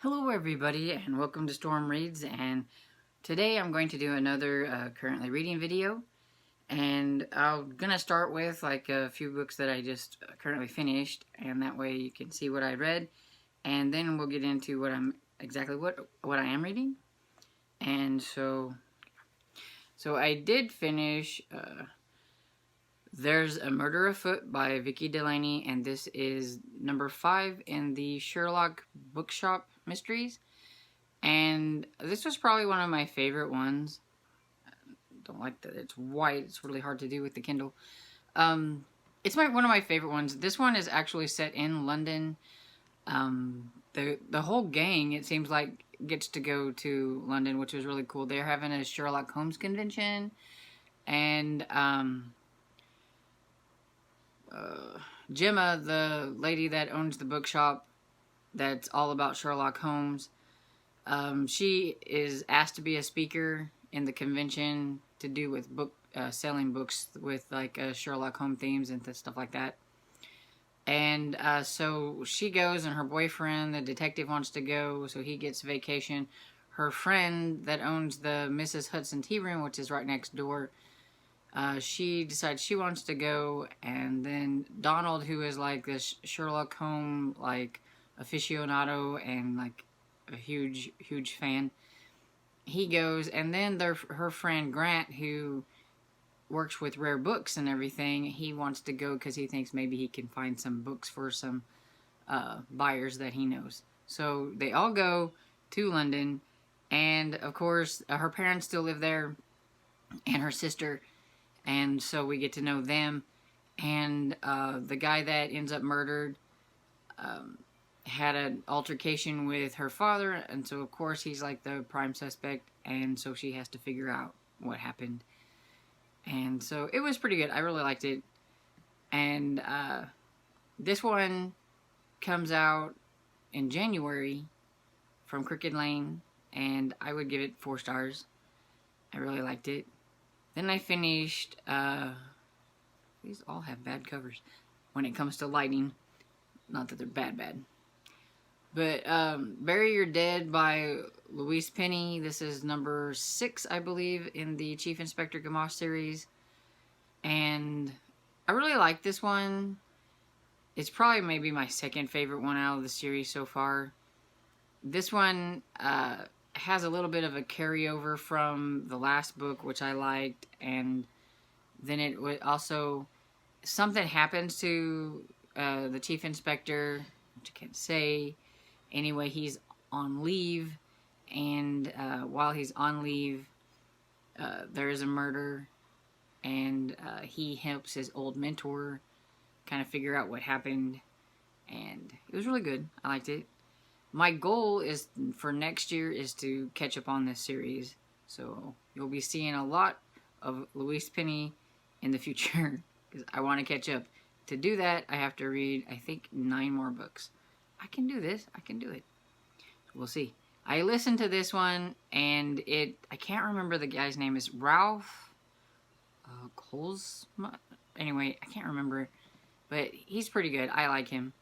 Hello everybody and welcome to Storm Reads, and today I'm going to do another currently reading video, and I'm gonna start with like a few books that I just currently finished, and that way you can see what I read, and then we'll get into what I am reading. And so I did finish There's a Murder Afoot by Vicky Delaney, and this is number 5 in the Sherlock Bookshop Mysteries. And this was probably one of my favorite ones. Don't like that it's white. It's really hard to do with the Kindle. It's one of my favorite ones. This one is actually set in London. The whole gang, it seems like, gets to go to London, which was really cool. They're having a Sherlock Holmes convention, and Gemma, the lady that owns the bookshop that's all about Sherlock Holmes, she is asked to be a speaker in the convention to do with selling books with like Sherlock Holmes themes and stuff like that. And so she goes, and her boyfriend, the detective, wants to go, so he gets vacation. Her friend that owns the Mrs. Hudson Tea Room, which is right next door, she decides she wants to go, and then Donald, who is like this Sherlock Holmes like aficionado and like a huge fan, he goes, and then her friend Grant, who works with rare books and everything, he wants to go because he thinks maybe he can find some books for some buyers that he knows. So they all go to London, and of course her parents still live there, and her sister. And so we get to know them, and the guy that ends up murdered had an altercation with her father, and so of course he's like the prime suspect, and so she has to figure out what happened. And so it was pretty good. I really liked it. And this one comes out in January from Crooked Lane, and I would give it 4 stars. I really liked it. Then I finished, these all have bad covers when it comes to lighting. Not that they're bad. But Bury Your Dead by Louise Penny. This is number 6, I believe, in the Chief Inspector Gamache series. And I really like this one. It's probably maybe my second favorite one out of the series so far. This one has a little bit of a carryover from the last book, which I liked, and then it would also, something happens to the chief inspector, which I can't say. Anyway, he's on leave, and while he's on leave, there is a murder, and he helps his old mentor kind of figure out what happened, and it was really good. I liked it. My goal is for next year is to catch up on this series. So you'll be seeing a lot of Louise Penny in the future because I want to catch up. To do that, I have to read, I think, 9 more books. I can do this. I can do it. We'll see. I listened to this one, and I can't remember the guy's name. Is Ralph Coles? Anyway, I can't remember. But he's pretty good. I like him.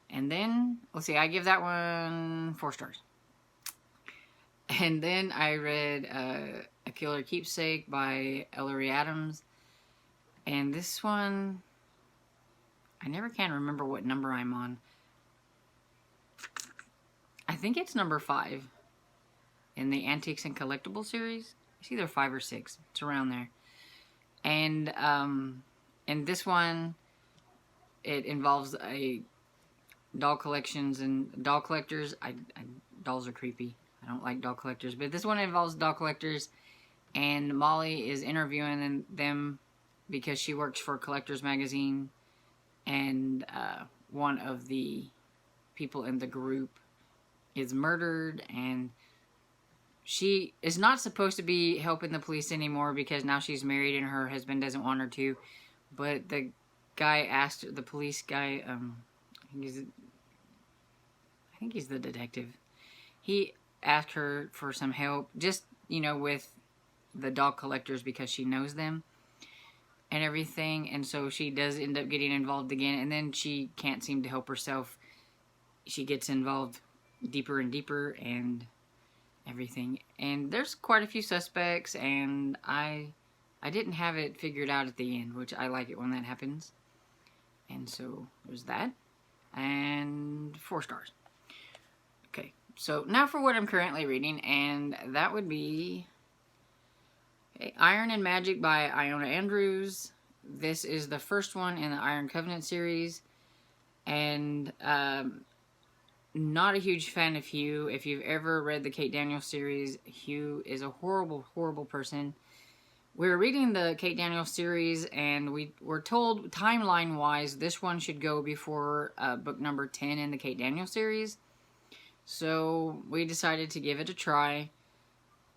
And then, let's see, I give that one 4 stars. And then I read A Killer Keepsake by Ellery Adams. And this one, I never can remember what number I'm on. I think it's number 5 in the Antiques and Collectibles series. It's either 5 or 6. It's around there. And in this one, it involves a doll collections and doll collectors. Dolls are creepy. I don't like doll collectors, but this one involves doll collectors, and Molly is interviewing them because she works for Collectors Magazine, and one of the people in the group is murdered, and she is not supposed to be helping the police anymore because now she's married and her husband doesn't want her to. But the guy asked, the police guy, I think he's the detective. He asked her for some help, just, with the doll collectors because she knows them and everything. And so she does end up getting involved again, and then she can't seem to help herself. She gets involved deeper and deeper and everything. And there's quite a few suspects, and I didn't have it figured out at the end, which I like it when that happens. And so there's that. And 4 stars. Okay, so now for what I'm currently reading, and that would be Iron and Magic by Iona Andrews. This is the first one in the Iron Covenant series, and not a huge fan of Hugh. If you've ever read the Kate Daniels series, Hugh is a horrible, horrible person. We were reading the Kate Daniels series, and we were told, timeline-wise, this one should go before book number 10 in the Kate Daniels series. So we decided to give it a try.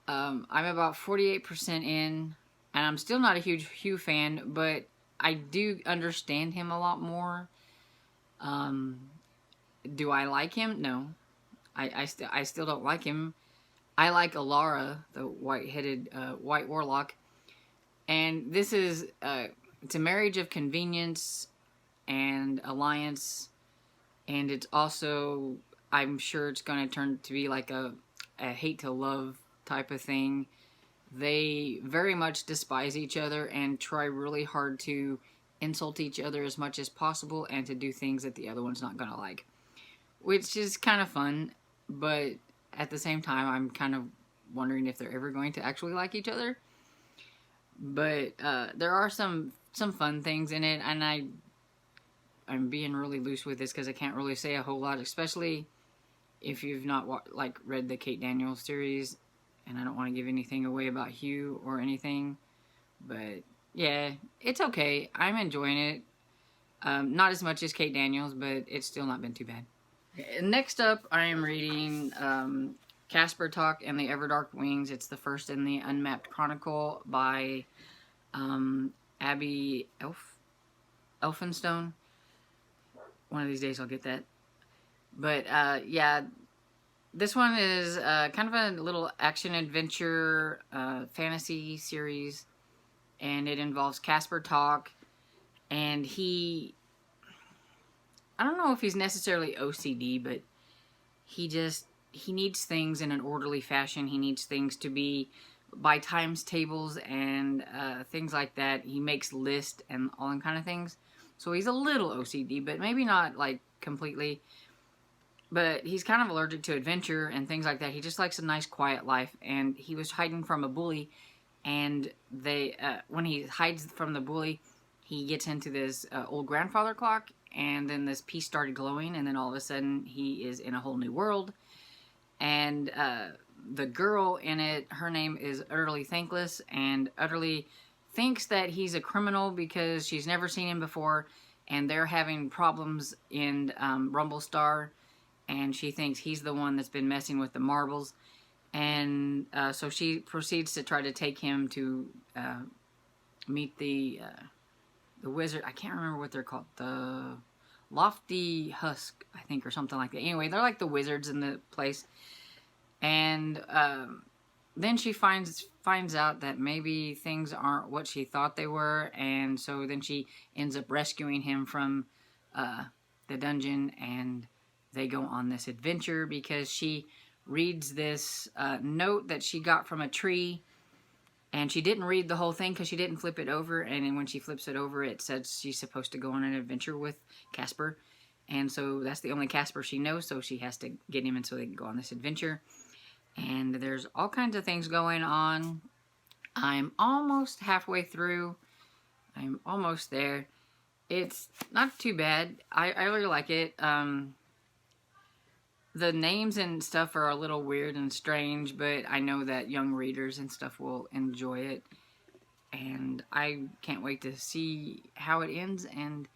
I'm about 48% in, and I'm still not a huge Hugh fan, but I do understand him a lot more. Do I like him? No. I still don't like him. I like Alara, the white-headed white warlock. And this is, it's a marriage of convenience and alliance. And it's also, I'm sure it's going to turn to be like a hate to love type of thing. They very much despise each other and try really hard to insult each other as much as possible and to do things that the other one's not going to like. Which is kind of fun, but at the same time, I'm kind of wondering if they're ever going to actually like each other. But there are some fun things in it, and I'm being really loose with this because I can't really say a whole lot, especially if you've not read the Kate Daniels series, and I don't want to give anything away about Hugh or anything. But yeah, it's okay. I'm enjoying it. Not as much as Kate Daniels, but it's still not been too bad. Next up, I am reading Casper Talk and the Everdark Wings. It's the first in the Unmapped Chronicle by Abby Elphinstone. One of these days I'll get that. But yeah, this one is kind of a little action-adventure fantasy series. And it involves Casper Talk. And I don't know if he's necessarily OCD, but he needs things in an orderly fashion. He needs things to be by times tables and things like that. He makes lists and all that kind of things. So he's a little OCD, but maybe not like completely. But he's kind of allergic to adventure and things like that. He just likes a nice quiet life. And he was hiding from a bully. And when he hides from the bully, he gets into this old grandfather clock. And then this piece started glowing. And then all of a sudden, he is in a whole new world. And the girl in it, her name is Utterly Thankless, and Utterly thinks that he's a criminal because she's never seen him before, and they're having problems in Rumblestar, and she thinks he's the one that's been messing with the marbles, and so she proceeds to try to take him to meet the wizard. I can't remember what they're called. The Lofty Husk, I think, or something like that. Anyway, they're like the wizards in the place. And then she finds out that maybe things aren't what she thought they were. And so then she ends up rescuing him from the dungeon. And they go on this adventure because she reads this note that she got from a tree. And she didn't read the whole thing because she didn't flip it over. And then when she flips it over, it says she's supposed to go on an adventure with Casper. And so that's the only Casper she knows. So she has to get him in so they can go on this adventure. And there's all kinds of things going on. I'm almost halfway through. I'm almost there. It's not too bad. I really like it. The names and stuff are a little weird and strange, but I know that young readers and stuff will enjoy it. And I can't wait to see how it ends and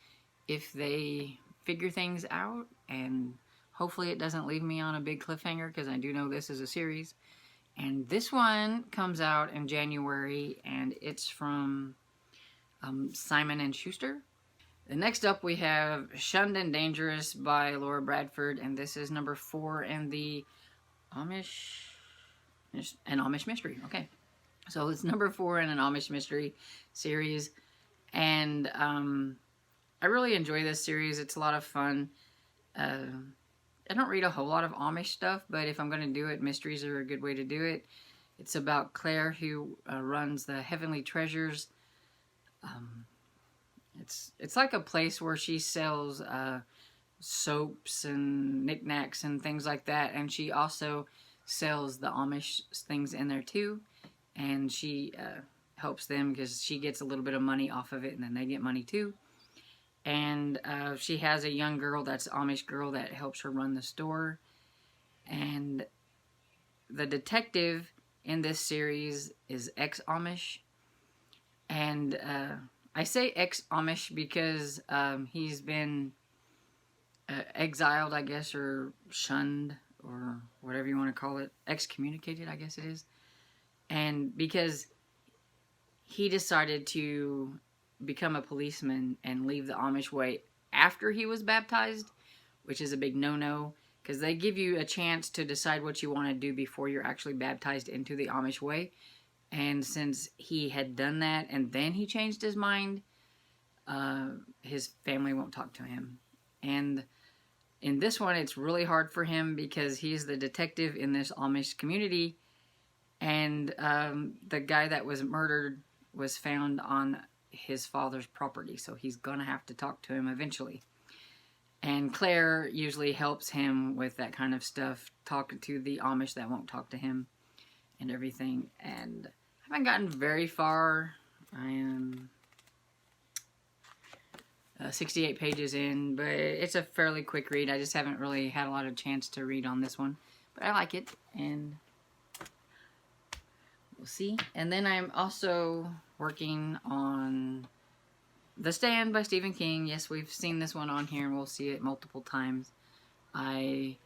if they figure things out. And hopefully it doesn't leave me on a big cliffhanger, because I do know this is a series. And this one comes out in January, and it's from Simon & Schuster. The next up we have Shunned and Dangerous by Laura Bradford, and this is number 4 in the Amish Mystery. Okay, so it's number 4 in an Amish Mystery series, and I really enjoy this series. It's a lot of fun. I don't read a whole lot of Amish stuff, but if I'm going to do it, mysteries are a good way to do it. It's about Claire, who runs the Heavenly Treasures. Um, it's like a place where she sells soaps and knickknacks and things like that, and she also sells the Amish things in there too, and she helps them because she gets a little bit of money off of it, and then they get money too. And she has a young girl that's Amish girl that helps her run the store. And the detective in this series is ex-Amish. And I say ex-Amish because he's been exiled, I guess, or shunned, or whatever you want to call it. Excommunicated, I guess it is. And because he decided to become a policeman and leave the Amish way after he was baptized, which is a big no-no, because they give you a chance to decide what you want to do before you're actually baptized into the Amish way. And since he had done that and then he changed his mind, his family won't talk to him. And in this one, it's really hard for him because he's the detective in this Amish community, and the guy that was murdered was found on his father's property, so he's gonna have to talk to him eventually. And Claire usually helps him with that kind of stuff, talking to the Amish that won't talk to him and everything. And I haven't gotten very far. I am 68 pages in, but it's a fairly quick read. I just haven't really had a lot of chance to read on this one, but I like it, and we'll see. And then I'm also working on The Stand by Stephen King. Yes, we've seen this one on here, and we'll see it multiple times. I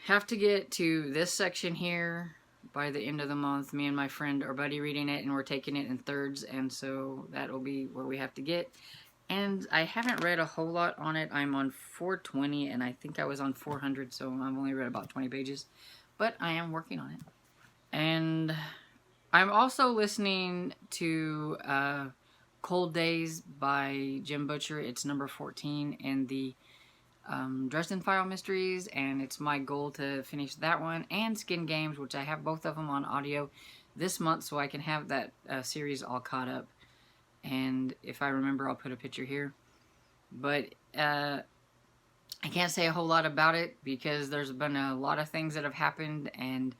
have to get to this section here by the end of the month. Me and my friend are buddy reading it, and we're taking it in thirds, and so that'll be where we have to get. And I haven't read a whole lot on it. I'm on 420, and I think I was on 400, so I've only read about 20 pages. But I am working on it. And I'm also listening to Cold Days by Jim Butcher. It's number 14 in the Dresden File Mysteries, and it's my goal to finish that one, and Skin Games, which I have both of them on audio this month, so I can have that series all caught up. And if I remember, I'll put a picture here. But I can't say a whole lot about it because there's been a lot of things that have happened, and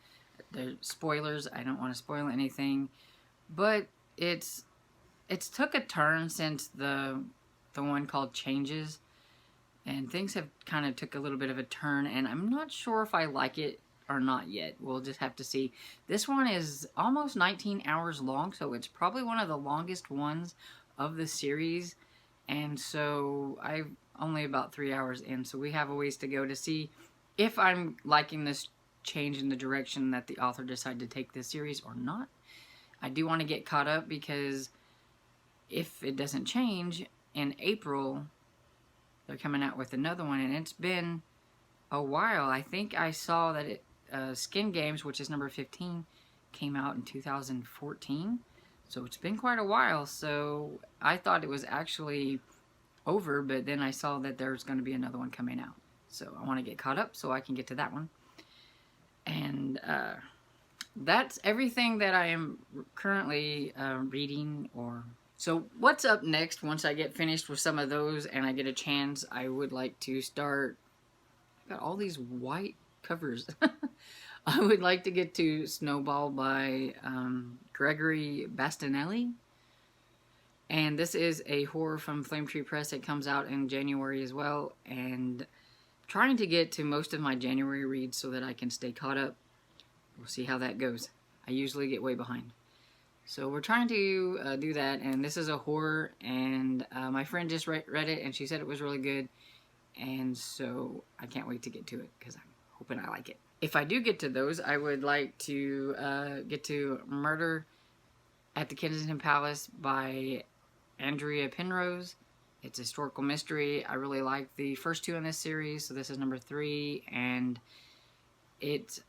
the spoilers, I don't want to spoil anything. But it's took a turn since the one called Changes, and things have kind of took a little bit of a turn, and I'm not sure if I like it or not yet. We'll just have to see. This one is almost 19 hours long, so it's probably one of the longest ones of the series, and so I'm only about 3 hours in, so we have a ways to go to see if I'm liking this change in the direction that the author decided to take this series or not. I do want to get caught up because if it doesn't change, in April they're coming out with another one, and it's been a while. I think I saw that it Skin Games, which is number 15, came out in 2014, so it's been quite a while. So I thought it was actually over, but then I saw that there's going to be another one coming out, so I want to get caught up so I can get to that one. And that's everything that I am currently reading. So what's up next? Once I get finished with some of those and I get a chance, I would like to start. I've got all these white covers. I would like to get to Snowball by Gregory Bastinelli. And this is a horror from Flame Tree Press. It comes out in January as well. And trying to get to most of my January reads so that I can stay caught up. We'll see how that goes. I usually get way behind. So we're trying to do that. And this is a horror. And my friend just read it, and she said it was really good. And so I can't wait to get to it because I'm hoping I like it. If I do get to those, I would like to get to Murder at the Kensington Palace by Andrea Penrose. It's a historical mystery. I really like the first two in this series, so this is number 3, and it's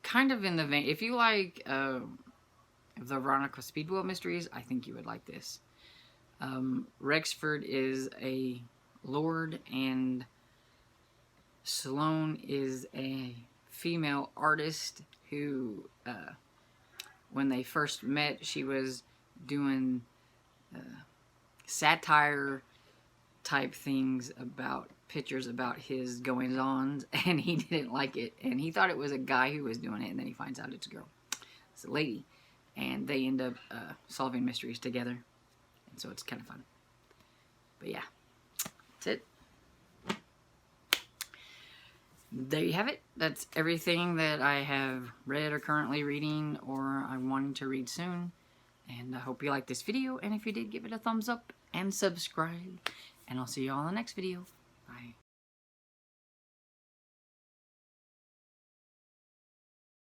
kind of in the vein. If you like the Veronica Speedwell mysteries, I think you would like this. Rexford is a Lord, and Sloane is a female artist who, when they first met, she was doing satire type things about pictures about his goings-ons, and he didn't like it, and he thought it was a guy who was doing it, and then he finds out it's a girl. It's a lady, and they end up solving mysteries together, and so it's kind of fun. But yeah, that's it. There you have it. That's everything that I have read or currently reading or I'm wanting to read soon. And I hope you liked this video, and if you did, give it a thumbs up and subscribe. And I'll see you all in the next video.